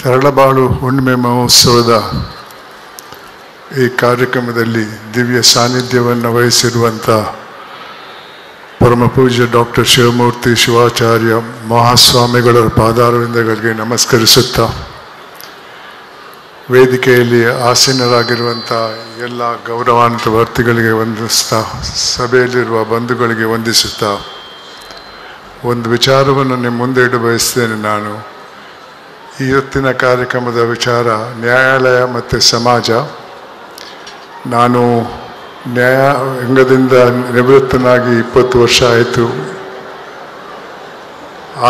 ತರಳಬಾಳು ಹುಣ್ಣಿಮೆ ಮಹೋತ್ಸವದ ಈ ಕಾರ್ಯಕ್ರಮದಲ್ಲಿ ದಿವ್ಯ ಸಾನ್ನಿಧ್ಯವನ್ನು ವಹಿಸಿರುವಂಥ ಪರಮ ಪೂಜ್ಯ ಡಾಕ್ಟರ್ ಶಿವಮೂರ್ತಿ ಶಿವಾಚಾರ್ಯ ಮಹಾಸ್ವಾಮಿಗಳ ಪಾದಾರವಿಂದಗಳಿಗೆ ನಮಸ್ಕರಿಸುತ್ತಾ, ವೇದಿಕೆಯಲ್ಲಿ ಆಸೀನರಾಗಿರುವಂಥ ಎಲ್ಲ ಗೌರವಾನ್ವಿತ ವರ್ತಿಗಳಿಗೆ ವಂದಿಸ್ತಾ, ಸಭೆಯಲ್ಲಿರುವ ಬಂಧುಗಳಿಗೆ ವಂದಿಸುತ್ತಾ, ಒಂದು ವಿಚಾರವನ್ನು ನಿಮ್ಮ ಮುಂದೆ ಇಡ ಬಯಸ್ತೇನೆ. ನಾನು ಇವತ್ತಿನ ಕಾರ್ಯಕ್ರಮದ ವಿಚಾರ ನ್ಯಾಯಾಲಯ ಮತ್ತು ಸಮಾಜ. ನಾನು ನ್ಯಾಯಾಂಗದಿಂದ ನಿವೃತ್ತನಾಗಿ 20 ವರ್ಷ ಆಯಿತು.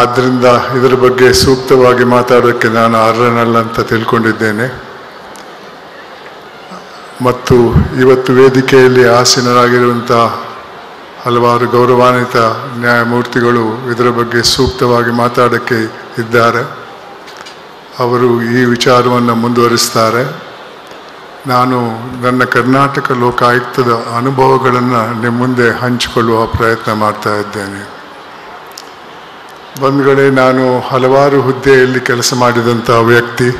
ಆದ್ದರಿಂದ ಇದರ ಬಗ್ಗೆ ಸೂಕ್ತವಾಗಿ ಮಾತಾಡೋಕ್ಕೆ ನಾನು ಅರ್ಹನಲ್ಲ ಅಂತ ತಿಳ್ಕೊಂಡಿದ್ದೇನೆ. ಮತ್ತು ಇವತ್ತು ವೇದಿಕೆಯಲ್ಲಿ ಆಸೀನರಾಗಿರುವಂಥ ಹಲವಾರು ಗೌರವಾನ್ವಿತ ನ್ಯಾಯಮೂರ್ತಿಗಳು ಇದರ ಬಗ್ಗೆ ಸೂಕ್ತವಾಗಿ ಮಾತಾಡೋಕ್ಕೆ ಇದ್ದಾರೆ. ಅವರು ಈ ವಿಚಾರವನ್ನು ಮುಂದುವರಿಸ್ತಾರೆ. ನಾನು ನನ್ನ ಕರ್ನಾಟಕ ಲೋಕಾಯುಕ್ತದ ಅನುಭವಗಳನ್ನು ನಿಮ್ಮ ಮುಂದೆ ಹಂಚಿಕೊಳ್ಳುವ ಪ್ರಯತ್ನ ಮಾಡ್ತಾ ಇದ್ದೇನೆ. ಬಂಧುಗಳೇ, ನಾನು ಹಲವಾರು ಹುದ್ದೆಯಲ್ಲಿ ಕೆಲಸ ಮಾಡಿದಂಥ ವ್ಯಕ್ತಿ.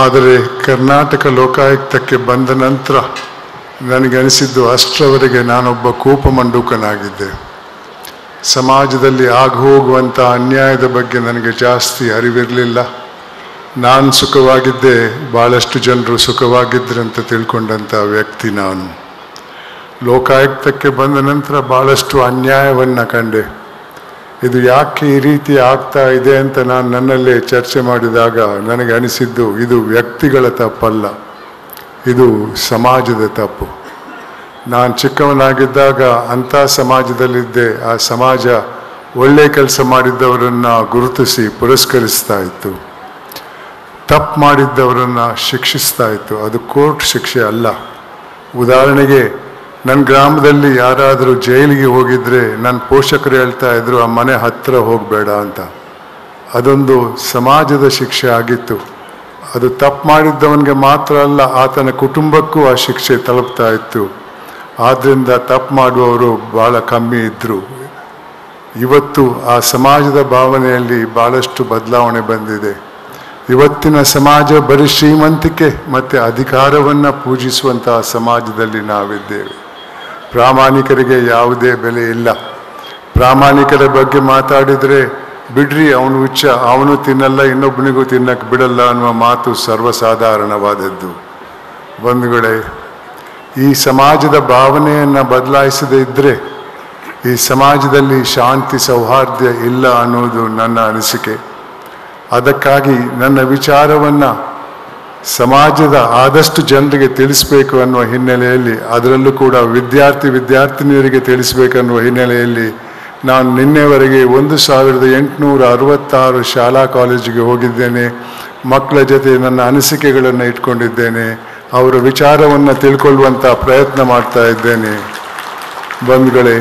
ಆದರೆ ಕರ್ನಾಟಕ ಲೋಕಾಯುಕ್ತಕ್ಕೆ ಬಂದ ನಂತರ ನನಗನಿಸಿದ್ದು ಅಷ್ಟರವರೆಗೆ ನಾನೊಬ್ಬ ಕೂಪಮಂಡೂಕನಾಗಿದ್ದೆ. ಸಮಾಜದಲ್ಲಿ ಹೋಗುವಂಥ ಅನ್ಯಾಯದ ಬಗ್ಗೆ ನನಗೆ ಜಾಸ್ತಿ ಅರಿವಿರಲಿಲ್ಲ. ನಾನು ಸುಖವಾಗಿದ್ದೆ, ಭಾಳಷ್ಟು ಜನರು ಸುಖವಾಗಿದ್ದರು ಅಂತ ತಿಳ್ಕೊಂಡಂಥ ವ್ಯಕ್ತಿ ನಾನು. ಲೋಕಾಯುಕ್ತಕ್ಕೆ ಬಂದ ನಂತರ ಭಾಳಷ್ಟು ಅನ್ಯಾಯವನ್ನು ಕಂಡೆ. ಇದು ಯಾಕೆ ಈ ರೀತಿ ಆಗ್ತಾ ಇದೆ ಅಂತ ನಾನು ನನ್ನಲ್ಲೇ ಚರ್ಚೆ ಮಾಡಿದಾಗ ನನಗೆ ಅನಿಸಿದ್ದು, ಇದು ವ್ಯಕ್ತಿಗಳ ತಪ್ಪಲ್ಲ, ಇದು ಸಮಾಜದ ತಪ್ಪು. ನಾನು ಚಿಕ್ಕವನಾಗಿದ್ದಾಗ ಅಂಥ ಸಮಾಜದಲ್ಲಿದ್ದೆ. ಆ ಸಮಾಜ ಒಳ್ಳೆಯ ಕೆಲಸ ಮಾಡಿದ್ದವರನ್ನು ಗುರುತಿಸಿ ಪುರಸ್ಕರಿಸ್ತಾ ಇತ್ತು, ತಪ್ಪು ಮಾಡಿದ್ದವರನ್ನು ಶಿಕ್ಷಿಸ್ತಾ ಇತ್ತು. ಅದು ಕೋರ್ಟ್ ಶಿಕ್ಷೆ ಅಲ್ಲ. ಉದಾಹರಣೆಗೆ, ನನ್ನ ಗ್ರಾಮದಲ್ಲಿ ಯಾರಾದರೂ ಜೈಲಿಗೆ ಹೋಗಿದ್ರೆ ನನ್ನ ಪೋಷಕರು ಹೇಳ್ತಾ ಇದ್ರು, ಆ ಮನೆ ಹತ್ತಿರ ಹೋಗಬೇಡ ಅಂತ. ಅದೊಂದು ಸಮಾಜದ ಶಿಕ್ಷೆ ಆಗಿತ್ತು. ಅದು ತಪ್ಪು ಮಾಡಿದ್ದವನಿಗೆ ಮಾತ್ರ ಅಲ್ಲ, ಆತನ ಕುಟುಂಬಕ್ಕೂ ಆ ಶಿಕ್ಷೆ ತಲುಪ್ತಾ ಇತ್ತು. ಆದ್ದರಿಂದ ತಪ್ಪು ಮಾಡುವವರು ಭಾಳ ಕಮ್ಮಿ ಇದ್ದರು. ಇವತ್ತು ಆ ಸಮಾಜದ ಭಾವನೆಯಲ್ಲಿ ಭಾಳಷ್ಟು ಬದಲಾವಣೆ ಬಂದಿದೆ. ಇವತ್ತಿನ ಸಮಾಜ ಬರೀ ಶ್ರೀಮಂತಿಕೆ ಮತ್ತು ಅಧಿಕಾರವನ್ನು ಪೂಜಿಸುವಂತಹ ಸಮಾಜದಲ್ಲಿ ನಾವಿದ್ದೇವೆ. ಪ್ರಾಮಾಣಿಕರಿಗೆ ಯಾವುದೇ ಬೆಲೆ ಇಲ್ಲ. ಪ್ರಾಮಾಣಿಕರ ಬಗ್ಗೆ ಮಾತಾಡಿದರೆ ಬಿಡ್ರಿ, ಅವನು ಹುಚ್ಚ, ಅವನು ತಿನ್ನಲ್ಲ, ಇನ್ನೊಬ್ಬನಿಗೂ ತಿನ್ನಕ್ಕೆ ಬಿಡಲ್ಲ ಅನ್ನುವ ಮಾತು ಸರ್ವಸಾಧಾರಣವಾದದ್ದು. ಬಂಧುಗಳೇ, ಈ ಸಮಾಜದ ಭಾವನೆಯನ್ನು ಬದಲಾಯಿಸದೇ ಇದ್ದರೆ ಈ ಸಮಾಜದಲ್ಲಿ ಶಾಂತಿ ಸೌಹಾರ್ದ ಇಲ್ಲ ಅನ್ನೋದು ನನ್ನ ಅನಿಸಿಕೆ. ಅದಕ್ಕಾಗಿ ನನ್ನ ವಿಚಾರವನ್ನು ಸಮಾಜದ ಆದಷ್ಟು ಜನರಿಗೆ ತಿಳಿಸಬೇಕು ಅನ್ನುವ ಹಿನ್ನೆಲೆಯಲ್ಲಿ, ಅದರಲ್ಲೂ ಕೂಡ ವಿದ್ಯಾರ್ಥಿನಿಯರಿಗೆ ತಿಳಿಸಬೇಕನ್ನುವ ಹಿನ್ನೆಲೆಯಲ್ಲಿ ನಾನು ನಿನ್ನೆವರೆಗೆ 1866 ಶಾಲಾ ಕಾಲೇಜಿಗೆ ಹೋಗಿದ್ದೇನೆ. ಮಕ್ಕಳ ಜೊತೆ ನನ್ನ ಅನಿಸಿಕೆಗಳನ್ನು ಇಟ್ಕೊಂಡಿದ್ದೇನೆ. ಅವರ ವಿಚಾರವನ್ನು ತಿಳ್ಕೊಳ್ಳುವಂಥ ಪ್ರಯತ್ನ ಮಾಡ್ತಾ ಇದ್ದೇನೆ. ಬಂಧುಗಳೇ,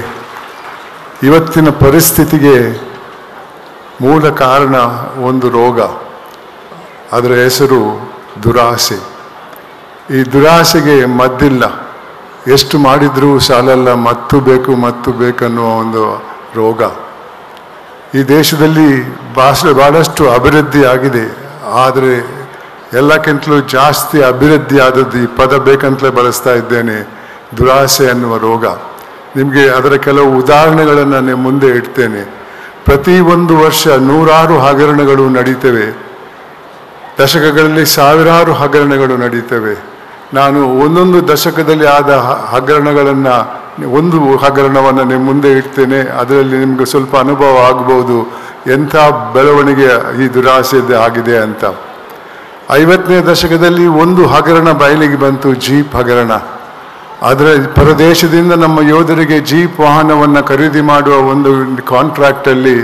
ಇವತ್ತಿನ ಪರಿಸ್ಥಿತಿಗೆ ಮೂಲ ಕಾರಣ ಒಂದು ರೋಗ. ಅದರ ಹೆಸರು ದುರಾಸೆ. ಈ ದುರಾಸೆಗೆ ಮದ್ದಿಲ್ಲ. ಎಷ್ಟು ಮಾಡಿದರೂ ಸಾಲಲ್ಲ, ಮತ್ತು ಬೇಕನ್ನುವ ಒಂದು ರೋಗ. ಈ ದೇಶದಲ್ಲಿ ಭಾಳಷ್ಟು ಅಭಿವೃದ್ಧಿ ಆಗಿದೆ. ಆದರೆ ಎಲ್ಲಕ್ಕಿಂತಲೂ ಜಾಸ್ತಿ ಅಭಿವೃದ್ಧಿ ಆದದ್ದು, ಈ ಪದ ಬೇಕಂತಲೇ ಬಳಸ್ತಾ ಇದ್ದೇನೆ, ದುರಾಸೆ ಅನ್ನುವ ರೋಗ. ನಿಮಗೆ ಅದರ ಕೆಲವು ಉದಾಹರಣೆಗಳನ್ನು ನಾನು ಮುಂದೆ ಇಡ್ತೇನೆ. ಪ್ರತಿ ಒಂದು ವರ್ಷ ನೂರಾರು ಹಗರಣಗಳು ನಡೀತವೆ. ದಶಕಗಳಲ್ಲಿ ಸಾವಿರಾರು ಹಗರಣಗಳು ನಡೀತವೆ. ನಾನು ಒಂದೊಂದು ದಶಕದಲ್ಲಿ ಆದ ಹಗರಣಗಳನ್ನು, ಒಂದು ಹಗರಣವನ್ನು ನಿಮ್ಮ ಮುಂದೆ ಇಡ್ತೇನೆ. ಅದರಲ್ಲಿ ನಿಮಗೆ ಸ್ವಲ್ಪ ಅನುಭವ ಆಗ್ಬೋದು ಎಂಥ ಬೆಳವಣಿಗೆ ಈ ದುರಾಸೆದು ಆಗಿದೆ ಅಂತ. 50ನೇ ದಶಕದಲ್ಲಿ ಒಂದು ಹಗರಣ ಬಯಲಿಗೆ ಬಂತು, ಜೀಪ್ ಹಗರಣ. ಆದರೆ ಪರದೇಶದಿಂದ ನಮ್ಮ ಯೋಧರಿಗೆ ಜೀಪ್ ವಾಹನವನ್ನು ಖರೀದಿ ಮಾಡುವ ಒಂದು ಕಾಂಟ್ರಾಕ್ಟಲ್ಲಿ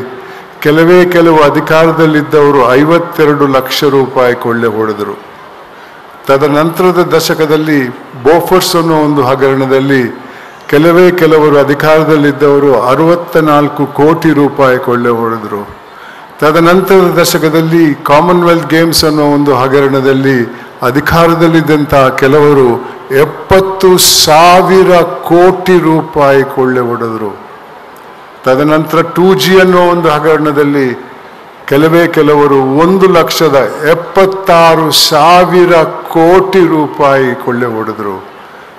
ಕೆಲವು ಅಧಿಕಾರದಲ್ಲಿದ್ದವರು 52 ಲಕ್ಷ ರೂಪಾಯಿ ಕೊಳ್ಳೆ ಹೊಡೆದರು. ತದನಂತರದ ದಶಕದಲ್ಲಿ ಬೋಫರ್ಸ್ ಅನ್ನೋ ಒಂದು ಹಗರಣದಲ್ಲಿ ಕೆಲವರು ಅಧಿಕಾರದಲ್ಲಿದ್ದವರು 64 ಕೋಟಿ ರೂಪಾಯಿ ಕೊಳ್ಳೆ ಹೊಡೆದರು. ತದನಂತರದ ದಶಕದಲ್ಲಿ ಕಾಮನ್ವೆಲ್ತ್ ಗೇಮ್ಸ್ ಅನ್ನೋ ಒಂದು ಹಗರಣದಲ್ಲಿ ಅಧಿಕಾರದಲ್ಲಿದ್ದಂಥ ಕೆಲವರು 70,000 ಕೋಟಿ ರೂಪಾಯಿ ಕೊಳ್ಳೆ ಹೊಡೆದರು. ತದನಂತರ 2G ಅನ್ನೋ ಒಂದು ಹಗರಣದಲ್ಲಿ ಕೆಲವರು 1,76,000 ಕೋಟಿ ರೂಪಾಯಿ ಕೊಳ್ಳೆ ಹೊಡೆದ್ರು.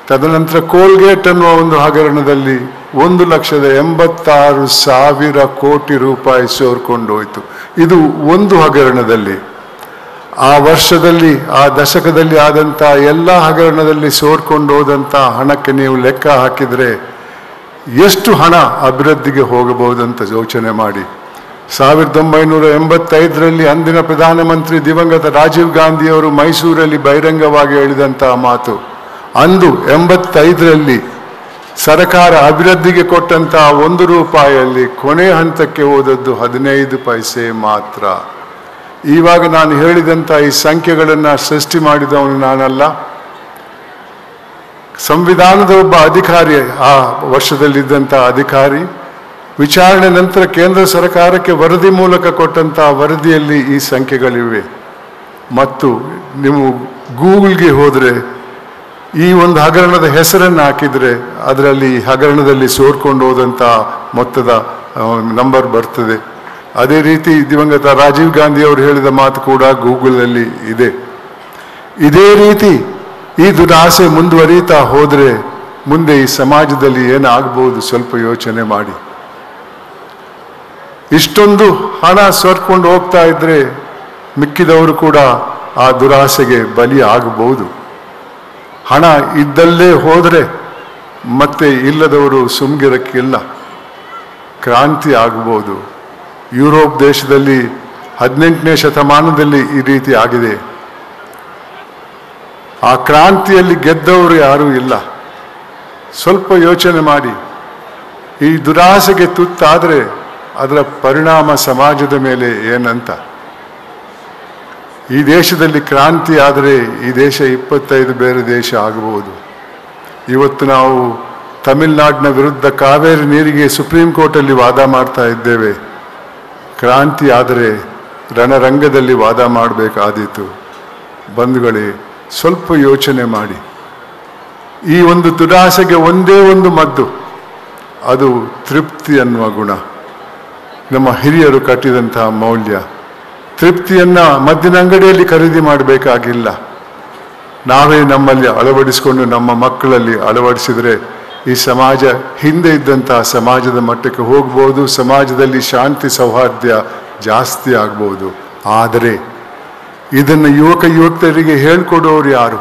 ತದನಂತರ ಕೋಲ್ಗೇಟ್ ಅನ್ನುವ ಒಂದು ಹಗರಣದಲ್ಲಿ 1,86,000 ಕೋಟಿ ರೂಪಾಯಿ ಸೋರ್ಕೊಂಡು ಹೋಯಿತು. ಇದು ಒಂದು ಹಗರಣದಲ್ಲಿ. ಆ ವರ್ಷದಲ್ಲಿ, ಆ ದಶಕದಲ್ಲಿ ಆದಂಥ ಎಲ್ಲ ಹಗರಣದಲ್ಲಿ ಸೋರ್ಕೊಂಡು ಹೋದಂಥ ಹಣಕ್ಕೆ ನೀವು ಲೆಕ್ಕ ಹಾಕಿದರೆ ಎಷ್ಟು ಹಣ ಅಭಿವೃದ್ಧಿಗೆ ಹೋಗಬಹುದಂತ ಯೋಚನೆ ಮಾಡಿ. 1985ರಲ್ಲಿ ಅಂದಿನ ಪ್ರಧಾನಮಂತ್ರಿ ದಿವಂಗತ ರಾಜೀವ್ ಗಾಂಧಿಯವರು ಮೈಸೂರಲ್ಲಿ ಬಹಿರಂಗವಾಗಿ ಹೇಳಿದಂತಹ ಮಾತು, ಅಂದು 85ರಲ್ಲಿ ಸರ್ಕಾರ ಅಭಿವೃದ್ಧಿಗೆ ಕೊಟ್ಟಂತಹ 1 ರೂಪಾಯಿಯಲ್ಲಿ ಕೊನೆ ಹಂತಕ್ಕೆ ಹೋದದ್ದು 15 ಪೈಸೆ ಮಾತ್ರ. ಇವಾಗ ನಾನು ಹೇಳಿದಂಥ ಈ ಸಂಖ್ಯೆಗಳನ್ನು ಸೃಷ್ಟಿ ಮಾಡಿದವನು ನಾನಲ್ಲ, ಸಂವಿಧಾನದ ಒಬ್ಬ ಅಧಿಕಾರಿ, ಆ ವರ್ಷದಲ್ಲಿದ್ದಂಥ ಅಧಿಕಾರಿ. ವಿಚಾರಣೆ ನಂತರ ಕೇಂದ್ರ ಸರ್ಕಾರಕ್ಕೆ ವರದಿ ಮೂಲಕ ಕೊಟ್ಟಂತಹ ವರದಿಯಲ್ಲಿ ಈ ಸಂಖ್ಯೆಗಳಿವೆ. ಮತ್ತು ನೀವು ಗೂಗಲ್ಗೆ ಹೋದರೆ ಈ ಒಂದು ಹಗರಣದ ಹೆಸರನ್ನು ಹಾಕಿದರೆ ಅದರಲ್ಲಿ ಹಗರಣದಲ್ಲಿ ಸೋರ್ಕೊಂಡು ಹೋದಂಥ ಮೊತ್ತದ ನಂಬರ್ ಬರ್ತದೆ. ಅದೇ ರೀತಿ ದಿವಂಗತ ರಾಜೀವ್ ಗಾಂಧಿ ಅವರು ಹೇಳಿದ ಮಾತು ಕೂಡ ಗೂಗಲಲ್ಲಿ ಇದೆ. ಇದೇ ರೀತಿ ಈ ದುರಾಸೆ ಮುಂದುವರಿತಾ ಹೋದರೆ ಮುಂದೆ ಈ ಸಮಾಜದಲ್ಲಿ ಏನಾಗಬಹುದು ಸ್ವಲ್ಪ ಯೋಚನೆ ಮಾಡಿ. ಇಷ್ಟೊಂದು ಹಣ ಸೋರ್ಕೊಂಡು ಹೋಗ್ತಾ ಇದ್ರೆ ಮಿಕ್ಕಿದವರು ಕೂಡ ಆ ದುರಾಸೆಗೆ ಬಲಿ ಆಗಬಹುದು. ಹಣ ಇದ್ದಲ್ಲೇ ಹೋದರೆ ಮತ್ತೆ ಇಲ್ಲದವರು ಸುಮ್ಗಿರಕ್ಕಿಲ್ಲ, ಕ್ರಾಂತಿ ಆಗಬಹುದು. ಯುರೋಪ್ ದೇಶದಲ್ಲಿ 18ನೇ ಶತಮಾನದಲ್ಲಿ ಈ ರೀತಿ ಆಗಿದೆ. ಆ ಕ್ರಾಂತಿಯಲ್ಲಿ ಗೆದ್ದವರು ಯಾರೂ ಇಲ್ಲ. ಸ್ವಲ್ಪ ಯೋಚನೆ ಮಾಡಿ. ಈ ದುರಾಸೆಗೆ ತುತ್ತಾದರೆ ಅದರ ಪರಿಣಾಮ ಸಮಾಜದ ಮೇಲೆ ಏನಂತ. ಈ ದೇಶದಲ್ಲಿ ಕ್ರಾಂತಿ ಆದರೆ ಈ ದೇಶ 25 ಬೇರೆ ದೇಶ ಆಗಬಹುದು. ಇವತ್ತು ನಾವು ತಮಿಳುನಾಡಿನ ವಿರುದ್ಧ ಕಾವೇರಿ ನೀರಿಗೆ ಸುಪ್ರೀಂ ಕೋರ್ಟಲ್ಲಿ ವಾದ ಮಾಡ್ತಾ ಇದ್ದೇವೆ. ಕ್ರಾಂತಿ ಆದರೆ ರಣರಂಗದಲ್ಲಿ ವಾದ ಮಾಡಬೇಕಾದೀತು. ಬಂಧುಗಳೇ, ಸ್ವಲ್ಪ ಯೋಚನೆ ಮಾಡಿ. ಈ ಒಂದು ದುರಾಸೆಗೆ ಒಂದೇ ಒಂದು ಮದ್ದು, ಅದು ತೃಪ್ತಿ ಅನ್ನುವ ಗುಣ. ನಮ್ಮ ಹಿರಿಯರು ಕಟ್ಟಿದಂತಹ ಮೌಲ್ಯ. ತೃಪ್ತಿಯನ್ನು ಮದ್ದಿನ ಅಂಗಡಿಯಲ್ಲಿ ಖರೀದಿ ಮಾಡಬೇಕಾಗಿಲ್ಲ. ನಾವೇ ನಮ್ಮಲ್ಲಿ ಅಳವಡಿಸಿಕೊಂಡು ನಮ್ಮ ಮಕ್ಕಳಲ್ಲಿ ಅಳವಡಿಸಿದರೆ ಈ ಸಮಾಜ ಹಿಂದೆ ಇದ್ದಂತಹ ಸಮಾಜದ ಮಟ್ಟಕ್ಕೆ ಹೋಗ್ಬೋದು. ಸಮಾಜದಲ್ಲಿ ಶಾಂತಿ ಸೌಹಾರ್ದ ಜಾಸ್ತಿ ಆಗ್ಬೋದು. ಆದರೆ ಇದನ್ನು ಯುವಕರಿಗೆ ಹೇಳ್ಕೊಡೋರು ಯಾರು?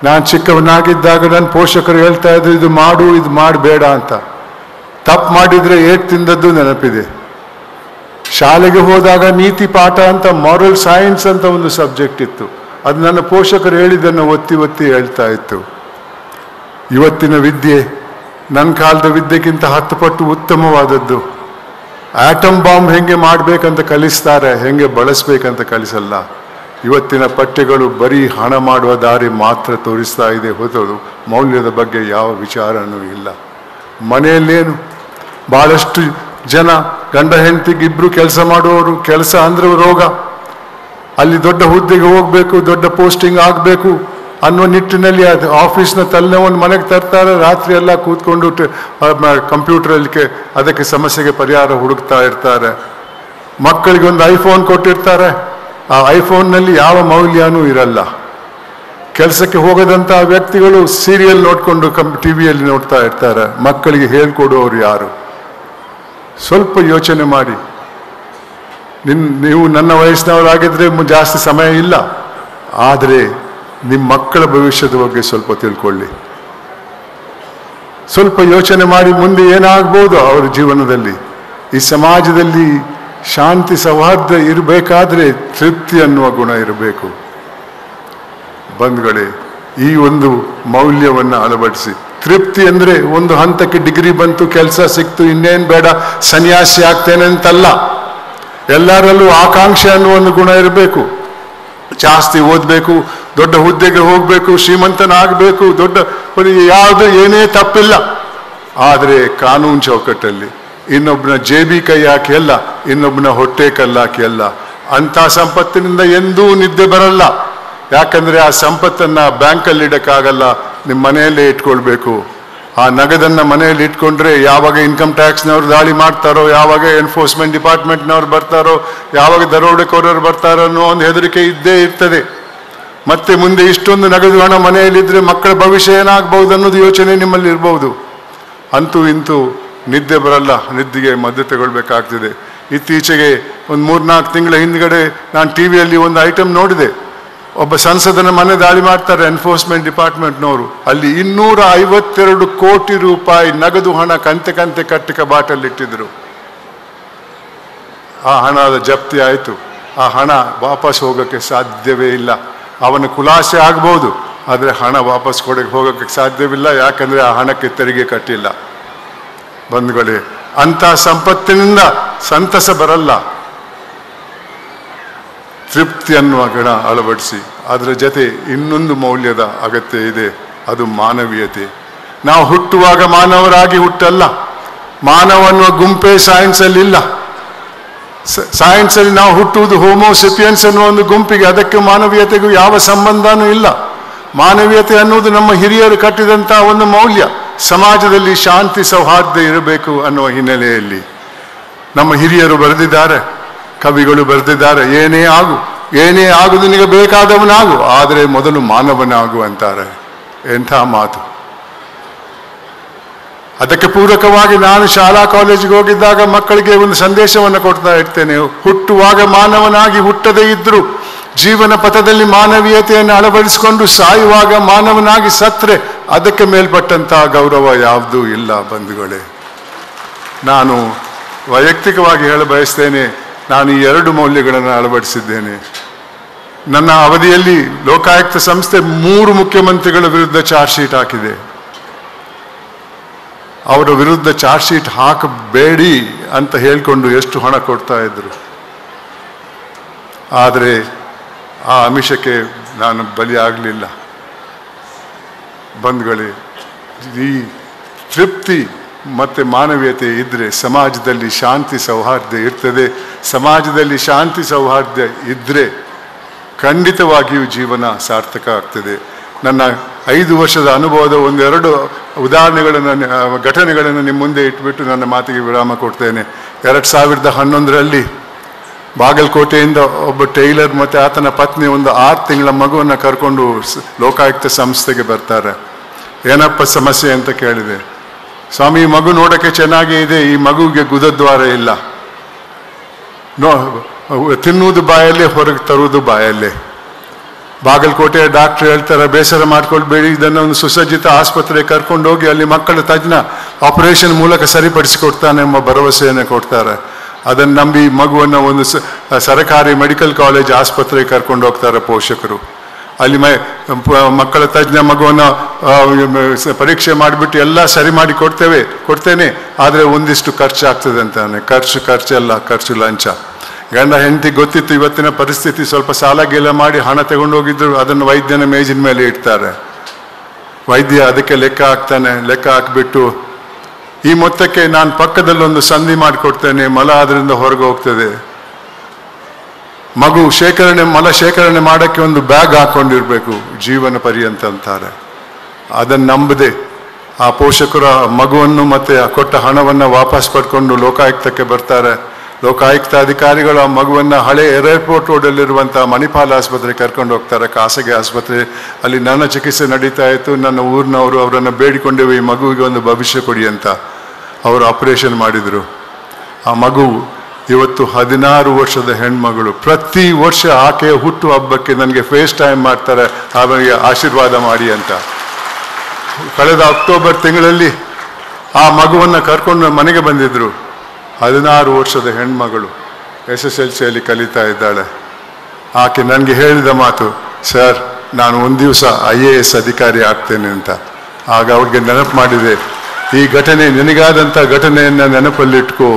ನಾನು ಚಿಕ್ಕವನಾಗಿದ್ದಾಗ ನನ್ನ ಪೋಷಕರು ಹೇಳ್ತಾ ಇದ್ರು, ಇದು ಮಾಡು, ಇದು ಮಾಡಬೇಡ ಅಂತ. ತಪ್ಪು ಮಾಡಿದರೆ ಏಟ್ ತಿಂದದ್ದು ನೆನಪಿದೆ. ಶಾಲೆಗೆ ಹೋದಾಗ ನೀತಿ ಪಾಠ ಅಂತ ಮಾರಲ್ ಸೈನ್ಸ್ ಅಂತ ಒಂದು ಸಬ್ಜೆಕ್ಟ್ ಇತ್ತು. ಅದು ನನ್ನ ಪೋಷಕರು ಹೇಳಿದ್ದನ್ನು ಒತ್ತಿ ಒತ್ತಿ ಹೇಳ್ತಾ ಇತ್ತು. ಇವತ್ತಿನ ವಿದ್ಯೆ ನನ್ನ ಕಾಲದ ವಿದ್ಯೆಗಿಂತ 10 ಪಟ್ಟು ಉತ್ತಮವಾದದ್ದು. ಆಟಮ್ ಬಾಂಬ್ ಹೆಂಗೆ ಮಾಡಬೇಕಂತ ಕಲಿಸ್ತಾರೆ, ಹೆಂಗೆ ಬಳಸ್ಬೇಕಂತ ಕಲಿಸಲ್ಲ. ಇವತ್ತಿನ ಪಠ್ಯಗಳು ಬರೀ ಹಣ ಮಾಡುವ ದಾರಿ ಮಾತ್ರ ತೋರಿಸ್ತಾ ಇದೆ ಹೊರತು ಮೌಲ್ಯದ ಬಗ್ಗೆ ಯಾವ ವಿಚಾರನೂ ಇಲ್ಲ. ಮನೆಯಲ್ಲೇನು ಭಾಳಷ್ಟು ಜನ ಗಂಡ ಹೆಂಡತಿಗಿಬ್ರು ಕೆಲಸ ಮಾಡುವವರು. ಕೆಲಸ ಅಂದ್ರೆ ರೋಗ. ಅಲ್ಲಿ ದೊಡ್ಡ ಹುದ್ದೆಗೆ ಹೋಗಬೇಕು, ದೊಡ್ಡ ಪೋಸ್ಟಿಂಗ್ ಆಗಬೇಕು ಅನ್ನುವ ನಿಟ್ಟಿನಲ್ಲಿ ಅದು ಆಫೀಸ್ನ ತಲೆನೋವನ್ನು ಮನೆಗೆ ತರ್ತಾರೆ. ರಾತ್ರಿ ಎಲ್ಲ ಕೂತ್ಕೊಂಡು ಕಂಪ್ಯೂಟರಲ್ಲಿ ಅದಕ್ಕೆ ಸಮಸ್ಯೆಗೆ ಪರಿಹಾರ ಹುಡುಕ್ತಾ ಇರ್ತಾರೆ. ಮಕ್ಕಳಿಗೆ ಒಂದು ಐಫೋನ್ ಕೊಟ್ಟಿರ್ತಾರೆ. ಆ ಐಫೋನ್ನಲ್ಲಿ ಯಾವ ಮೌಲ್ಯನೂ ಇರಲ್ಲ. ಕೆಲಸಕ್ಕೆ ಹೋಗದಂಥ ವ್ಯಕ್ತಿಗಳು ಸೀರಿಯಲ್ ನೋಡಿಕೊಂಡು ಟಿವಿಯಲ್ಲಿ ನೋಡ್ತಾ ಇರ್ತಾರೆ. ಮಕ್ಕಳಿಗೆ ಹೇಳ್ಕೊಡೋರು ಯಾರು? ಸ್ವಲ್ಪ ಯೋಚನೆ ಮಾಡಿ. ನೀವು ನನ್ನ ವಯಸ್ಸಿನವರಾಗಿದ್ದರೆ ಜಾಸ್ತಿ ಸಮಯ ಇಲ್ಲ, ಆದರೆ ನಿಮ್ಮ ಮಕ್ಕಳ ಭವಿಷ್ಯದ ಬಗ್ಗೆ ಸ್ವಲ್ಪ ತಿಳ್ಕೊಳ್ಳಿ. ಸ್ವಲ್ಪ ಯೋಚನೆ ಮಾಡಿ, ಮುಂದೆ ಏನಾಗ್ಬೋದು ಅವರ ಜೀವನದಲ್ಲಿ. ಈ ಸಮಾಜದಲ್ಲಿ ಶಾಂತಿ ಸೌಹಾರ್ದ ಇರಬೇಕಾದ್ರೆ ತೃಪ್ತಿ ಅನ್ನುವ ಗುಣ ಇರಬೇಕು. ಬಂಧುಗಳೇ, ಈ ಒಂದು ಮೌಲ್ಯವನ್ನು ಅಳವಡಿಸಿ. ತೃಪ್ತಿ ಅಂದರೆ ಒಂದು ಹಂತಕ್ಕೆ ಡಿಗ್ರಿ ಬಂತು, ಕೆಲಸ ಸಿಕ್ತು, ಇನ್ನೇನು ಬೇಡ, ಸನ್ಯಾಸಿ ಆಗ್ತೇನೆ ಅಂತಲ್ಲ. ಎಲ್ಲರಲ್ಲೂ ಆಕಾಂಕ್ಷೆ ಅನ್ನುವ ಒಂದು ಗುಣ ಇರಬೇಕು. ಜಾಸ್ತಿ ಓದಬೇಕು, ದೊಡ್ಡ ಹುದ್ದೆಗೆ ಹೋಗಬೇಕು, ಶ್ರೀಮಂತನಾಗಬೇಕು, ದೊಡ್ಡ ಯಾವುದು ಏನೇ ತಪ್ಪಿಲ್ಲ. ಆದರೆ ಕಾನೂನು ಚೌಕಟ್ಟಲ್ಲಿ ಇನ್ನೊಬ್ಬನ ಜೇಬಿ ಕೈ ಹಾಕಿ ಅಲ್ಲ, ಇನ್ನೊಬ್ಬನ ಹೊಟ್ಟೆ ಕಲ್ಲಾಕಿ ಅಲ್ಲ. ಅಂಥ ಸಂಪತ್ತಿನಿಂದ ಎಂದೂ ನಿದ್ದೆ ಬರಲ್ಲ. ಯಾಕಂದರೆ ಆ ಸಂಪತ್ತನ್ನು ಬ್ಯಾಂಕಲ್ಲಿ ಇಡೋಕ್ಕಾಗಲ್ಲ, ನಿಮ್ಮ ಮನೆಯಲ್ಲೇ ಇಟ್ಕೊಳ್ಬೇಕು. ಆ ನಗದನ್ನು ಮನೆಯಲ್ಲಿ ಇಟ್ಕೊಂಡ್ರೆ ಯಾವಾಗ ಇನ್ಕಮ್ ಟ್ಯಾಕ್ಸ್ನವ್ರು ದಾಳಿ ಮಾಡ್ತಾರೋ, ಯಾವಾಗ ಎನ್ಫೋರ್ಸ್ಮೆಂಟ್ ಡಿಪಾರ್ಟ್ಮೆಂಟ್ನವ್ರು ಬರ್ತಾರೋ, ಯಾವಾಗ ದರೋಡೆಕೋರರು ಬರ್ತಾರೋ ಅನ್ನೋ ಒಂದು ಹೆದರಿಕೆ ಇದ್ದೇ ಇರ್ತದೆ. ಮತ್ತೆ ಮುಂದೆ ಇಷ್ಟೊಂದು ನಗದು ಹಣ ಮನೆಯಲ್ಲಿದ್ದರೆ ಮಕ್ಕಳ ಭವಿಷ್ಯ ಏನಾಗಬಹುದು ಅನ್ನೋದು ಯೋಚನೆ ನಿಮ್ಮಲ್ಲಿ ಇರ್ಬೋದು. ಅಂತೂ ಇಂತೂ ನಿದ್ದೆ ಬರಲ್ಲ, ನಿದ್ದೆಗೆ ಮದ್ದು ತಗೊಳ್ಬೇಕಾಗ್ತದೆ. ಇತ್ತೀಚೆಗೆ ಒಂದು 3-4 ತಿಂಗಳ ಹಿಂದ್ಗಡೆ ನಾನು ಟಿವಿಯಲ್ಲಿ ಒಂದು ಐಟಮ್ ನೋಡಿದೆ. ಒಬ್ಬ ಸಂಸದನ ಮನೆ ದಾಳಿ ಮಾಡ್ತಾರೆ ಎನ್ಫೋರ್ಸ್ಮೆಂಟ್ ಡಿಪಾರ್ಟ್ಮೆಂಟ್ನವರು. ಅಲ್ಲಿ 252 ಕೋಟಿ ರೂಪಾಯಿ ನಗದು ಹಣ ಕಂತೆ ಕಟ್ಟಿ ಕಬಾಟಲ್ಲಿಟ್ಟಿದ್ರು. ಆ ಹಣದ ಜಪ್ತಿ ಆಯಿತು. ಆ ಹಣ ವಾಪಸ್ ಹೋಗೋಕ್ಕೆ ಸಾಧ್ಯವೇ ಇಲ್ಲ. ಅವನ ಖುಲಾಸೆ ಆಗ್ಬೋದು, ಆದರೆ ಹಣ ವಾಪಸ್ ಹೋಗೋಕ್ಕೆ ಸಾಧ್ಯವಿಲ್ಲ. ಯಾಕಂದರೆ ಆ ಹಣಕ್ಕೆ ತೆರಿಗೆ ಕಟ್ಟಿಲ್ಲ. ಬಂಧುಗಳೇ, ಅಂಥ ಸಂಪತ್ತಿನಿಂದ ಸಂತಸ ಬರಲ್ಲ. ತೃಪ್ತಿ ಅನ್ನುವ ಗುಣ ಅಳವಡಿಸಿ. ಅದರ ಜೊತೆ ಇನ್ನೊಂದು ಮೌಲ್ಯದ ಅಗತ್ಯ ಇದೆ, ಅದು ಮಾನವೀಯತೆ. ನಾವು ಹುಟ್ಟುವಾಗ ಮಾನವರಾಗಿ ಹುಟ್ಟಲ್ಲ. ಮಾನವ ಅನ್ನುವ ಗುಂಪೇ ಸೈನ್ಸಲ್ಲಿಲ್ಲ. ಸೈನ್ಸಲ್ಲಿ ನಾವು ಹುಟ್ಟುವುದು ಹೋಮೋಸೆಪಿಯನ್ಸ್ ಅನ್ನುವ ಒಂದು ಗುಂಪಿಗೆ, ಅದಕ್ಕೆ ಮಾನವೀಯತೆಗೂ ಯಾವ ಸಂಬಂಧನೂ ಇಲ್ಲ. ಮಾನವೀಯತೆ ಅನ್ನುವುದು ನಮ್ಮ ಹಿರಿಯರು ಕಟ್ಟಿದಂಥ ಒಂದು ಮೌಲ್ಯ. ಸಮಾಜದಲ್ಲಿ ಶಾಂತಿ ಸೌಹಾರ್ದ ಇರಬೇಕು ಅನ್ನುವ ಹಿನ್ನೆಲೆಯಲ್ಲಿ ನಮ್ಮ ಹಿರಿಯರು ಬರೆದಿದ್ದಾರೆ, ಕವಿಗಳು ಬರೆದಿದ್ದಾರೆ. ಏನೇ ಆಗು ನಿನಗೆ ಬೇಕಾದವನಾಗು, ಆದರೆ ಮೊದಲು ಮಾನವನಾಗು ಅಂತಾರೆ. ಎಂಥ ಮಾತು! ಅದಕ್ಕೆ ಪೂರಕವಾಗಿ ನಾನು ಶಾಲಾ ಕಾಲೇಜಿಗೆ ಹೋಗಿದ್ದಾಗ ಮಕ್ಕಳಿಗೆ ಒಂದು ಸಂದೇಶವನ್ನು ಕೊಡ್ತಾ ಇರ್ತೇನೆ. ಹುಟ್ಟುವಾಗ ಮಾನವನಾಗಿ ಹುಟ್ಟದೇ ಇದ್ರು ಜೀವನ ಪಥದಲ್ಲಿ ಮಾನವೀಯತೆಯನ್ನು ಅಳವಡಿಸಿಕೊಂಡು ಸಾಯುವಾಗ ಮಾನವನಾಗಿ ಸತ್ರೆ ಅದಕ್ಕೆ ಮೇಲ್ಪಟ್ಟಂತಹ ಗೌರವ ಯಾವುದೂ ಇಲ್ಲ. ಬಂಧುಗಳೇ, ನಾನು ವೈಯಕ್ತಿಕವಾಗಿ ಹೇಳ ಬಯಸ್ತೇನೆ, ನಾನು ಈ 2 ಮೌಲ್ಯಗಳನ್ನು ಅಳವಡಿಸಿದ್ದೇನೆ. ನನ್ನ ಅವಧಿಯಲ್ಲಿ ಲೋಕಾಯುಕ್ತ ಸಂಸ್ಥೆ 3 ಮುಖ್ಯಮಂತ್ರಿಗಳ ವಿರುದ್ಧ ಚಾರ್ಜ್ ಶೀಟ್ ಹಾಕಿದೆ. ಅವರ ವಿರುದ್ಧ ಚಾರ್ಜ್ ಶೀಟ್ ಹಾಕಬೇಡಿ ಅಂತ ಹೇಳಿಕೊಂಡು ಎಷ್ಟು ಹಣ ಕೊಡ್ತಾ ಇದ್ರು. ಆದರೆ ಆ ಆಮಿಷಕ್ಕೆ ನಾನು ಬಲಿಯಾಗಲಿಲ್ಲ. ಬಂಧುಗಳೇ, ಈ ತೃಪ್ತಿ ಮತ್ತು ಮಾನವೀಯತೆ ಇದ್ದರೆ ಸಮಾಜದಲ್ಲಿ ಶಾಂತಿ ಸೌಹಾರ್ದ ಇರ್ತದೆ. ಸಮಾಜದಲ್ಲಿ ಶಾಂತಿ ಸೌಹಾರ್ದ ಇದ್ದರೆ ಖಂಡಿತವಾಗಿಯೂ ಜೀವನ ಸಾರ್ಥಕ ಆಗ್ತದೆ. ನನ್ನ 5 ವರ್ಷದ ಅನುಭವದ 1-2 ಘಟನೆಗಳನ್ನು ನಿಮ್ಮ ಮುಂದೆ ಇಟ್ಬಿಟ್ಟು ನನ್ನ ಮಾತಿಗೆ ವಿರಾಮ ಕೊಡ್ತೇನೆ. 2011ರಲ್ಲಿ ಬಾಗಲಕೋಟೆಯಿಂದ ಒಬ್ಬ ಟೈಲರ್ ಮತ್ತು ಆತನ ಪತ್ನಿ ಒಂದು 6 ತಿಂಗಳ ಮಗುವನ್ನು ಕರ್ಕೊಂಡು ಲೋಕಾಯುಕ್ತ ಸಂಸ್ಥೆಗೆ ಬರ್ತಾರೆ. ಏನಪ್ಪ ಸಮಸ್ಯೆ ಅಂತ ಕೇಳಿದೆ. ಸ್ವಾಮಿ, ಈ ಮಗು ನೋಡೋಕ್ಕೆ ಚೆನ್ನಾಗೇ ಇದೆ, ಈ ಮಗುವಿಗೆ ಗುದದ್ವಾರ ಇಲ್ಲ, ತಿನ್ನುವುದು ಬಾಯಲ್ಲೇ, ಹೊರಗೆ ತರುವುದು ಬಾಯಲ್ಲೇ. ಬಾಗಲಕೋಟೆಯ ಡಾಕ್ಟರ್ ಹೇಳ್ತಾರೆ, ಬೇಸರ ಮಾಡ್ಕೊಳ್ಬೇಡಿ, ಇದನ್ನು ಒಂದು ಸುಸಜ್ಜಿತ ಆಸ್ಪತ್ರೆಗೆ ಕರ್ಕೊಂಡೋಗಿ ಅಲ್ಲಿ ಮಕ್ಕಳ ತಜ್ಞ ಆಪರೇಷನ್ ಮೂಲಕ ಸರಿಪಡಿಸಿಕೊಡ್ತಾನೆ ಎಂಬ ಭರವಸೆಯನ್ನು ಕೊಡ್ತಾರೆ. ಅದನ್ನು ನಂಬಿ ಮಗುವನ್ನು ಒಂದು ಸರಕಾರಿ ಮೆಡಿಕಲ್ ಕಾಲೇಜ್ ಆಸ್ಪತ್ರೆಗೆ ಕರ್ಕೊಂಡು ಹೋಗ್ತಾರೆ ಪೋಷಕರು. ಅಲ್ಲಿ ಮಕ್ಕಳ ತಜ್ಞ ಮಗುವನ್ನು ಪರೀಕ್ಷೆ ಮಾಡಿಬಿಟ್ಟು ಎಲ್ಲ ಸರಿ ಮಾಡಿ ಕೊಡ್ತೇನೆ, ಆದರೆ ಒಂದಿಷ್ಟು ಖರ್ಚಾಗ್ತದೆ ಅಂತಾನೆ. ಖರ್ಚಲ್ಲ, ಖರ್ಚು ಲಂಚ. ಗಂಡ ಹೆಂಡತಿ ಗೊತ್ತಿತ್ತು ಇವತ್ತಿನ ಪರಿಸ್ಥಿತಿ, ಸ್ವಲ್ಪ ಸಾಲ ಗೀಲ ಮಾಡಿ ಹಣ ತಗೊಂಡೋಗಿದ್ರು. ಅದನ್ನು ವೈದ್ಯನ ಮೇಜಿನ ಮೇಲೆ ಇಡ್ತಾರೆ. ವೈದ್ಯ ಅದಕ್ಕೆ ಲೆಕ್ಕ ಹಾಕ್ಬಿಟ್ಟು ಈ ಮೊತ್ತಕ್ಕೆ ನಾನು ಪಕ್ಕದಲ್ಲೊಂದು ಸಂಧಿ ಮಾಡಿಕೊಡ್ತೇನೆ, ಮಲ ಅದರಿಂದ ಹೊರಗೆ ಹೋಗ್ತದೆ. ಮಗು ಮಲ ಶೇಖರಣೆ ಮಾಡೋಕ್ಕೆ ಒಂದು ಬ್ಯಾಗ್ ಹಾಕೊಂಡಿರ್ಬೇಕು ಜೀವನ ಪರ್ಯಂತ ಅಂತಾರೆ. ಅದನ್ನು ನಂಬದೆ ಆ ಪೋಷಕರು ಮಗುವನ್ನು ಮತ್ತೆ ಕೊಟ್ಟ ಹಣವನ್ನು ವಾಪಸ್ ಪಡ್ಕೊಂಡು ಲೋಕಾಯುಕ್ತಕ್ಕೆ ಬರ್ತಾರೆ. ಲೋಕಾಯುಕ್ತ ಅಧಿಕಾರಿಗಳು ಆ ಮಗುವನ್ನು ಹಳೆ ಏರ್ಪೋರ್ಟ್ ರೋಡಲ್ಲಿರುವಂಥ ಮಣಿಪಾಲ್ ಆಸ್ಪತ್ರೆಗೆ ಕರ್ಕೊಂಡು ಹೋಗ್ತಾರೆ, ಖಾಸಗಿ ಆಸ್ಪತ್ರೆ. ಅಲ್ಲಿ ನನ್ನ ಚಿಕಿತ್ಸೆ ನಡೀತಾ ಇತ್ತು. ನನ್ನ ಊರಿನವರು ಅವರನ್ನು ಬೇಡಿಕೊಂಡೇವೆ, ಈ ಮಗುವಿಗೆ ಒಂದು ಭವಿಷ್ಯ ಕೊಡಿ ಅಂತ. ಅವರು ಆಪರೇಷನ್ ಮಾಡಿದರು. ಆ ಮಗು ಇವತ್ತು 16 ವರ್ಷದ ಹೆಣ್ಮಗಳು. ಪ್ರತಿ ವರ್ಷ ಆಕೆಯ ಹುಟ್ಟು ಹಬ್ಬಕ್ಕೆ ನನಗೆ ಫೇಸ್ ಟೈಮ್ ಮಾಡ್ತಾರೆ, ಅವರಿಗೆ ಆಶೀರ್ವಾದ ಮಾಡಿ ಅಂತ. ಕಳೆದ ಅಕ್ಟೋಬರ್ ತಿಂಗಳಲ್ಲಿ ಆ ಮಗುವನ್ನು ಕರ್ಕೊಂಡು ಮನೆಗೆ ಬಂದಿದ್ದರು. 16 ವರ್ಷದ ಹೆಣ್ಮಗಳು SSLCಯಲ್ಲಿ ಕಲಿತಾ ಇದ್ದಾಳೆ. ಆಕೆ ನನಗೆ ಹೇಳಿದ ಮಾತು, ಸರ್ ನಾನು ಒಂದು ದಿವಸ IAS ಅಧಿಕಾರಿ ಆಗ್ತೇನೆ ಅಂತ. ಆಗ ಅವ್ರಿಗೆ ನೆನಪು ಮಾಡಿದೆ, ಈ ಘಟನೆ ನಿನಗಾದಂಥ ಘಟನೆಯನ್ನು ನೆನಪಲ್ಲಿಟ್ಕೋ,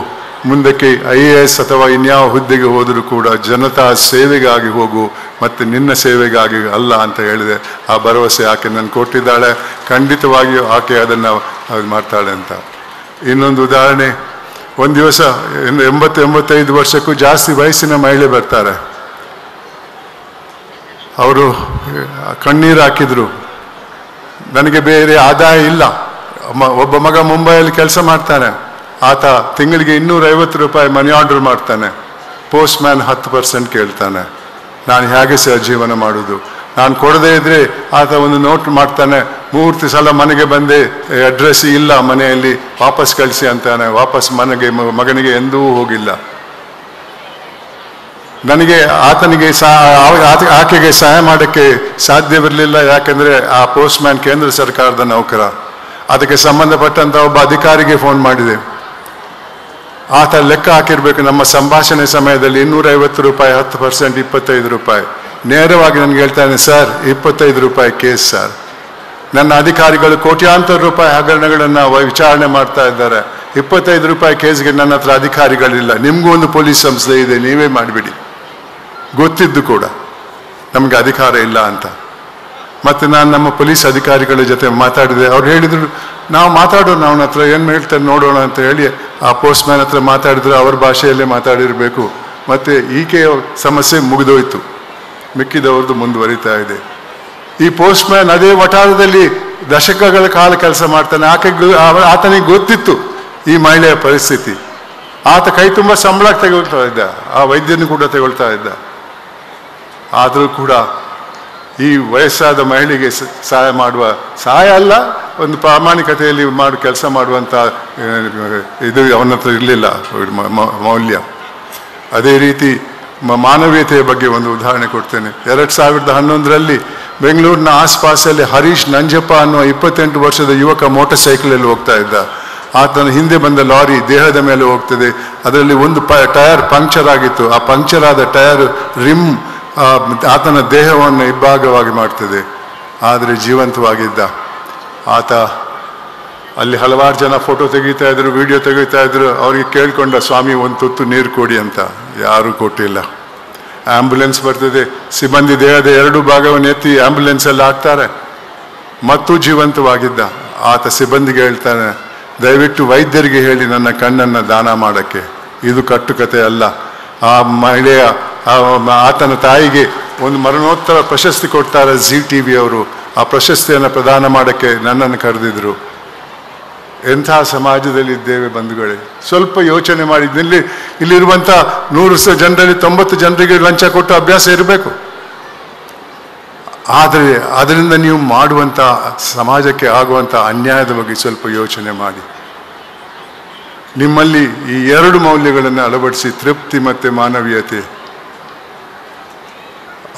ಮುಂದಕ್ಕೆ IAS ಅಥವಾ ಇನ್ಯಾವ ಹುದ್ದೆಗೆ ಹೋದರೂ ಕೂಡ ಜನತಾ ಸೇವೆಗಾಗಿ ಹೋಗು, ಮತ್ತು ನಿನ್ನ ಸೇವೆಗಾಗಿ ಅಲ್ಲ ಅಂತ ಹೇಳಿದೆ. ಆ ಭರವಸೆ ಆಕೆ ನನಗೆ ಕೊಟ್ಟಿದ್ದಾಳೆ. ಖಂಡಿತವಾಗಿಯೂ ಆಕೆ ಅದನ್ನು ಮಾಡ್ತಾಳೆ ಅಂತ. ಇನ್ನೊಂದು ಉದಾಹರಣೆ, ಒಂದು ದಿವಸ 80-85 ವರ್ಷಕ್ಕೂ ಜಾಸ್ತಿ ವಯಸ್ಸಿನ ಮಹಿಳೆ ಬರ್ತಾರೆ. ಅವರು ಕಣ್ಣೀರು ಹಾಕಿದ್ರು. ನನಗೆ ಬೇರೆ ಆದಾಯ ಇಲ್ಲ, ಒಬ್ಬ ಮಗ ಮುಂಬೈಯಲ್ಲಿ ಕೆಲಸ ಮಾಡ್ತಾನೆ, ಆತ ತಿಂಗಳಿಗೆ 250 ರೂಪಾಯಿ ಮನಿ ಆರ್ಡರ್ ಮಾಡ್ತಾನೆ, ಪೋಸ್ಟ್ ಮ್ಯಾನ್ 10% ಕೇಳ್ತಾನೆ. ನಾನು ಹೇಗೆ ಸಹ ಜೀವನ ಮಾಡೋದು? ನಾನು ಕೊಡದೇ ಇದ್ರೆ ಆತ ಒಂದು ನೋಟ್ ಮಾಡ್ತಾನೆ, 3 ಸಲ ಮನೆಗೆ ಬಂದೆ, ಅಡ್ರೆಸ್ ಇಲ್ಲ ಮನೆಯಲ್ಲಿ, ವಾಪಸ್ ಕಳಿಸಿ ಅಂತಾನೆ. ವಾಪಸ್ ಮಗನಿಗೆ ಎಂದೂ ಹೋಗಿಲ್ಲ. ನನಗೆ ಆಕೆಗೆ ಸಹಾಯ ಮಾಡೋಕ್ಕೆ ಸಾಧ್ಯವಿರಲಿಲ್ಲ. ಯಾಕೆಂದರೆ ಆ ಪೋಸ್ಟ್ ಮ್ಯಾನ್ ಕೇಂದ್ರ ಸರ್ಕಾರದ ನೌಕರ. ಅದಕ್ಕೆ ಸಂಬಂಧಪಟ್ಟಂಥ ಒಬ್ಬ ಅಧಿಕಾರಿಗೆ ಫೋನ್ ಮಾಡಿದೆ. ಆತ ಲೆಕ್ಕ ಹಾಕಿರ್ಬೇಕು, ನಮ್ಮ ಸಂಭಾಷಣೆ ಸಮಯದಲ್ಲಿ 250 ರೂಪಾಯಿ 10% 25 ರೂಪಾಯಿ. ನೇರವಾಗಿ ನನಗೆ ಹೇಳ್ತಾನೆ, ಸರ್ 25 ರೂಪಾಯಿ ಕೇಸ್ ಸರ್. ನನ್ನ ಅಧಿಕಾರಿಗಳು ಕೋಟ್ಯಾಂತರ ರೂಪಾಯಿ ಹಗರಣಗಳನ್ನು ವಿಚಾರಣೆ ಮಾಡ್ತಾ ಇದ್ದಾರೆ. 25 ರೂಪಾಯಿ ಕೇಸ್ಗೆ ನನ್ನ ಹತ್ರ ಅಧಿಕಾರಿಗಳಿಲ್ಲ. ನಿಮಗೂ ಒಂದು ಪೊಲೀಸ್ ಸಂಸ್ಥೆ ಇದೆ, ನೀವೇ ಮಾಡಿಬಿಡಿ. ಗೊತ್ತಿದ್ದು ಕೂಡ ನಮಗೆ ಅಧಿಕಾರ ಇಲ್ಲ ಅಂತ. ಮತ್ತು ನಾನು ನಮ್ಮ ಪೊಲೀಸ್ ಅಧಿಕಾರಿಗಳ ಜೊತೆ ಮಾತಾಡಿದೆ. ಅವ್ರು ಹೇಳಿದರು, ನಾವು ಮಾತಾಡೋಣ, ಅವನ ಹತ್ರ ಏನು ಹೇಳ್ತಾರೆ ನೋಡೋಣ ಅಂತ ಹೇಳಿ ಆ ಪೋಸ್ಟ್ ಮ್ಯಾನ್ ಹತ್ರ ಮಾತಾಡಿದ್ರು. ಅವ್ರ ಭಾಷೆಯಲ್ಲೇ ಮಾತಾಡಿರಬೇಕು. ಮತ್ತು ಈಕೆಯ ಸಮಸ್ಯೆ ಮುಗಿದೋಯ್ತು, ಮಿಕ್ಕಿದವ್ರದ್ದು ಮುಂದುವರಿತಾ ಇದೆ. ಈ ಪೋಸ್ಟ್ ಮ್ಯಾನ್ ಅದೇ ವಠಾರದಲ್ಲಿ ದಶಕಗಳ ಕಾಲ ಕೆಲಸ ಮಾಡ್ತಾನೆ. ಆತನಿಗೆ ಗೊತ್ತಿತ್ತು ಈ ಮಹಿಳೆಯ ಪರಿಸ್ಥಿತಿ. ಆತ ಕೈ ತುಂಬ ಸಂಬಳ ತಗೊಳ್ತಾ ಇದ್ದ, ಆ ವೈದ್ಯನು ಕೂಡ ತಗೊಳ್ತಾ ಇದ್ದ. ಆದರೂ ಕೂಡ ಈ ವಯಸ್ಸಾದ ಮಹಿಳೆಗೆ ಸಹಾಯ ಅಲ್ಲ, ಒಂದು ಪ್ರಾಮಾಣಿಕತೆಯಲ್ಲಿ ಕೆಲಸ ಮಾಡುವಂಥ ಇದು ಅವನ ಹತ್ರ ಇರಲಿಲ್ಲ ಮೌಲ್ಯ. ಅದೇ ರೀತಿ ಮಾನವೀಯತೆಯ ಬಗ್ಗೆ ಒಂದು ಉದಾಹರಣೆ ಕೊಡ್ತೇನೆ. 2011ರಲ್ಲಿ ಬೆಂಗಳೂರಿನ ಆಸ್ಪಾಸಲ್ಲಿ ಹರೀಶ್ ನಂಜಪ್ಪ ಅನ್ನುವ 28 ವರ್ಷದ ಯುವಕ ಮೋಟರ್ ಸೈಕಲಲ್ಲಿ ಹೋಗ್ತಾ ಇದ್ದ. ಆತನ ಹಿಂದೆ ಬಂದ ಲಾರಿ ದೇಹದ ಮೇಲೆ ಹೋಗ್ತದೆ. ಅದರಲ್ಲಿ ಒಂದು ಟಯರ್ ಪಂಕ್ಚರ್ ಆಗಿತ್ತು. ಆ ಪಂಕ್ಚರ್ ಆದ ಟಯರ್ ರಿಮ್ ಆತನ ದೇಹವನ್ನು ಇಬ್ಬಾಗವಾಗಿ ಮಾಡ್ತದೆ. ಆದರೆ ಜೀವಂತವಾಗಿದ್ದ ಆತ. ಅಲ್ಲಿ ಹಲವಾರು ಜನ ಫೋಟೋ ತೆಗಿತಾ ಇದ್ರು, ವಿಡಿಯೋ ತೆಗಿತಾ ಇದ್ರು. ಅವ್ರಿಗೆ ಕೇಳ್ಕೊಂಡ, ಸ್ವಾಮಿ ಒಂದು ತುತ್ತು ನೀರು ಕೊಡಿ ಅಂತ. ಯಾರೂ ಕೊಟ್ಟಿಲ್ಲ. ಆ್ಯಂಬುಲೆನ್ಸ್ ಬರ್ತದೆ, ಸಿಬ್ಬಂದಿ ದೇಹದ 2 ಭಾಗವನ್ನು ಎತ್ತಿ ಆ್ಯಂಬುಲೆನ್ಸಲ್ಲಿ ಹಾಕ್ತಾರೆ. ಮತ್ತು ಜೀವಂತವಾಗಿದ್ದ ಆತ ಸಿಬ್ಬಂದಿಗೆ ಹೇಳ್ತಾನೆ, ದಯವಿಟ್ಟು ವೈದ್ಯರಿಗೆ ಹೇಳಿ ನನ್ನ ಕಣ್ಣನ್ನು ದಾನ ಮಾಡೋಕ್ಕೆ. ಇದು ಕಟ್ಟುಕತೆ ಅಲ್ಲ. ಆ ಮಹಿಳೆಯ ಆತನ ತಾಯಿಗೆ ಒಂದು ಮರಣೋತ್ತರ ಪ್ರಶಸ್ತಿ ಕೊಡ್ತಾರೆ ZTV ಅವರು. ಆ ಪ್ರಶಸ್ತಿಯನ್ನು ಪ್ರದಾನ ಮಾಡೋಕ್ಕೆ ನನ್ನನ್ನು ಕರೆದಿದ್ರು. ಎಂಥ ಸಮಾಜದಲ್ಲಿ ಇದ್ದೇವೆ ಬಂಧುಗಳೇ. ಸ್ವಲ್ಪ ಯೋಚನೆ ಮಾಡಿ. ಇಲ್ಲಿರುವಂಥ 100 ಜನರಲ್ಲಿ 90 ಜನರಿಗೆ ಲಂಚ ಕೊಟ್ಟು ಅಭ್ಯಾಸ ಇರಬೇಕು. ಆದರೆ ಅದರಿಂದ ನೀವು ಮಾಡುವಂಥ ಸಮಾಜಕ್ಕೆ ಆಗುವಂಥ ಅನ್ಯಾಯದ ಬಗ್ಗೆ ಸ್ವಲ್ಪ ಯೋಚನೆ ಮಾಡಿ. ನಿಮ್ಮಲ್ಲಿ ಈ 2 ಮೌಲ್ಯಗಳನ್ನು ಅಳವಡಿಸಿ, ತೃಪ್ತಿ ಮತ್ತು ಮಾನವೀಯತೆ,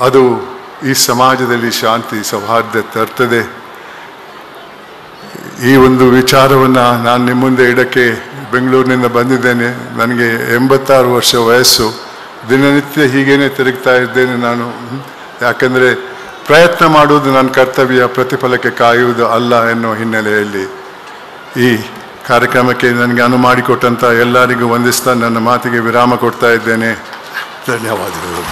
ಅದು ಈ ಸಮಾಜದಲ್ಲಿ ಶಾಂತಿ ಸೌಹಾರ್ದ ತರ್ತದೆ. ಈ ಒಂದು ವಿಚಾರವನ್ನು ನಾನು ನಿಮ್ಮ ಮುಂದೆ ಇಡಕ್ಕೆ ಬೆಂಗಳೂರಿನಿಂದ ಬಂದಿದ್ದೇನೆ. ನನಗೆ 86 ವರ್ಷ ವಯಸ್ಸು. ದಿನನಿತ್ಯ ಹೀಗೇನೆ ತಿರುಗ್ತಾ ಇದ್ದೇನೆ ನಾನು. ಯಾಕೆಂದರೆ ಪ್ರಯತ್ನ ಮಾಡುವುದು ನನ್ನ ಕರ್ತವ್ಯ, ಪ್ರತಿಫಲಕ್ಕೆ ಕಾಯುವುದು ಅಲ್ಲ ಎನ್ನುವ ಹಿನ್ನೆಲೆಯಲ್ಲಿ ಈ ಕಾರ್ಯಕ್ರಮಕ್ಕೆ ನನಗೆ ಅನುವು ಮಾಡಿಕೊಟ್ಟಂಥ ಎಲ್ಲರಿಗೂ ವಂದಿಸ್ತಾ ನನ್ನ ಮಾತಿಗೆ ವಿರಾಮ ಕೊಡ್ತಾ ಇದ್ದೇನೆ. ಧನ್ಯವಾದಗಳು.